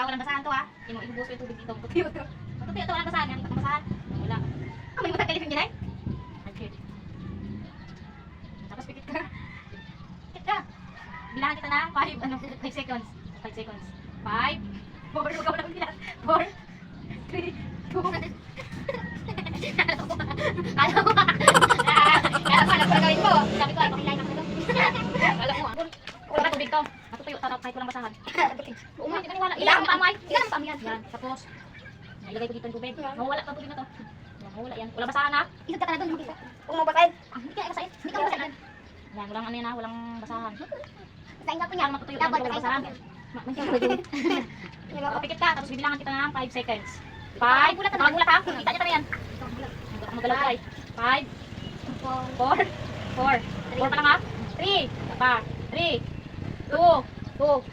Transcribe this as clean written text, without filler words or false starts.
Ikaw walang basahan to ha. Ibubuhos ko yung tubig dito. Matutuyo to. Matutuyo to, walang basahan. Yan, itong basahan. Wala. May mutag kayo yung ginay? Okay. Tapos pikit ka. Pikit ka. Bilangan kita na 5 seconds. 5 seconds. 5, 4, huwag ka wala bilang. 4, 3, 2, Alam mo gawin mo. Sabi ko, pakilain ako nito. Alam mo wala tubig to. Matutuyo, kahit walang basahan. Oo nga, hindi ka niwala. Ilang pamay. Ilang pamay yan. Yan, tapos, ilagay ko dito yung tubig. Mawala pa tubig na to. Yan, mawala yan. Walang basahan ha. Isag ka talaga, hindi kita. Huwag mo basahin. Hindi ka basahin. Hindi ka basahin. Yan, walang ano yan ha, walang basahan. Basahin ka po niya. Matutuyo yan, walang basahan. Pikit ka, tapos bibilangan kita ng 5 seconds. 5, magulat ha. Kita niya na yan. Magalaw tayo. 5, 4, 4 pa lang ha. 3, pa. 3, 2, 2.